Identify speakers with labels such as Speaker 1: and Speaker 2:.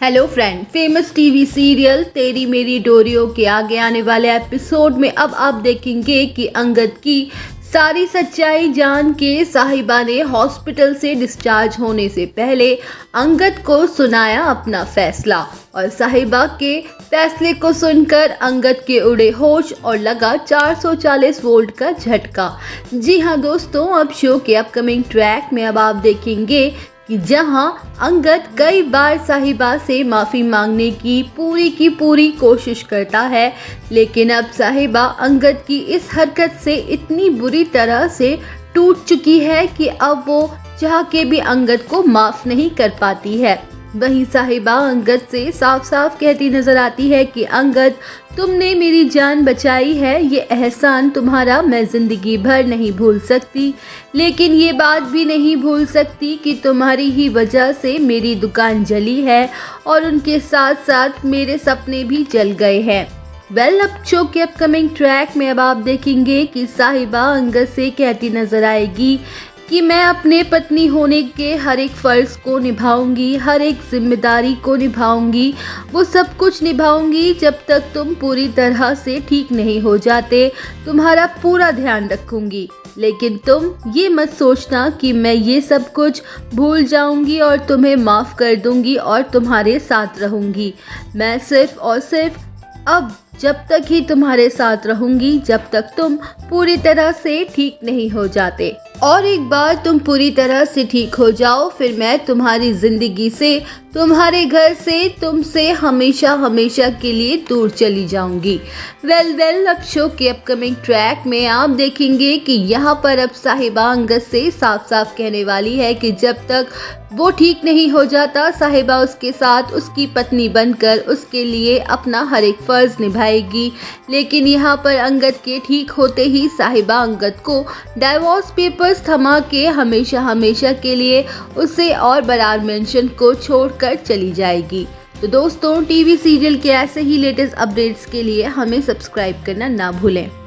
Speaker 1: Hello friend, famous TV serial तेरी मेरी डोरियों के आगे आने वाले एपिसोड में अब आप देखेंगे कि अंगद की सारी सच्चाई जान के साहिबा ने हॉस्पिटल से डिस्चार्ज होने से पहले अंगद को सुनाया अपना फैसला और साहिबा के फैसले को सुनकर अंगद के उड़े होश और लगा 440 वोल्ट का झटका। जी हाँ दोस्तों, अब शो के अपकमिंग ट्रैक में अब आप देखेंगे कि जहां अंगद कई बार साहिबा से माफ़ी मांगने की पूरी कोशिश करता है, लेकिन अब साहिबा अंगद की इस हरकत से इतनी बुरी तरह से टूट चुकी है कि अब वो चाह के भी अंगद को माफ़ नहीं कर पाती है। वहीं साहिबा अंगद से साफ साफ कहती नजर आती है कि अंगद, तुमने मेरी जान बचाई है, ये एहसान तुम्हारा मैं ज़िंदगी भर नहीं भूल सकती, लेकिन ये बात भी नहीं भूल सकती कि तुम्हारी ही वजह से मेरी दुकान जली है और उनके साथ साथ मेरे सपने भी जल गए हैं। अब शो के अपकमिंग ट्रैक में अब आप देखेंगे कि साहिबा अंगद से कहती नजर आएगी कि मैं अपने पत्नी होने के हर एक फ़र्ज़ को निभाऊंगी, हर एक जिम्मेदारी को निभाऊंगी, वो सब कुछ निभाऊंगी जब तक तुम पूरी तरह से ठीक नहीं हो जाते, तुम्हारा पूरा ध्यान रखूंगी। लेकिन तुम ये मत सोचना कि मैं ये सब कुछ भूल जाऊंगी और तुम्हें माफ़ कर दूंगी और तुम्हारे साथ रहूंगी। मैं सिर्फ और सिर्फ अब जब तक ही तुम्हारे साथ रहूंगी जब तक तुम पूरी तरह से ठीक नहीं हो जाते, और एक बार तुम पूरी तरह से ठीक हो जाओ फिर मैं तुम्हारी ज़िंदगी से, तुम्हारे घर से, तुमसे हमेशा हमेशा के लिए दूर चली जाऊंगी। अब शो के अपकमिंग ट्रैक में आप देखेंगे कि यहाँ पर अब साहिबा अंगद से साफ साफ कहने वाली है कि जब तक वो ठीक नहीं हो जाता साहिबा उसके साथ उसकी पत्नी बनकर उसके लिए अपना हर एक फ़र्ज़ निभाएगी। लेकिन यहाँ पर अंगद के ठीक होते ही साहिबा अंगद को डाइवोर्स पेपर्स थमा के हमेशा हमेशा के लिए उसे और बरार मेंशन को छोड़कर चली जाएगी। तो दोस्तों, टीवी सीरियल के ऐसे ही लेटेस्ट अपडेट्स के लिए हमें सब्सक्राइब करना ना भूलें।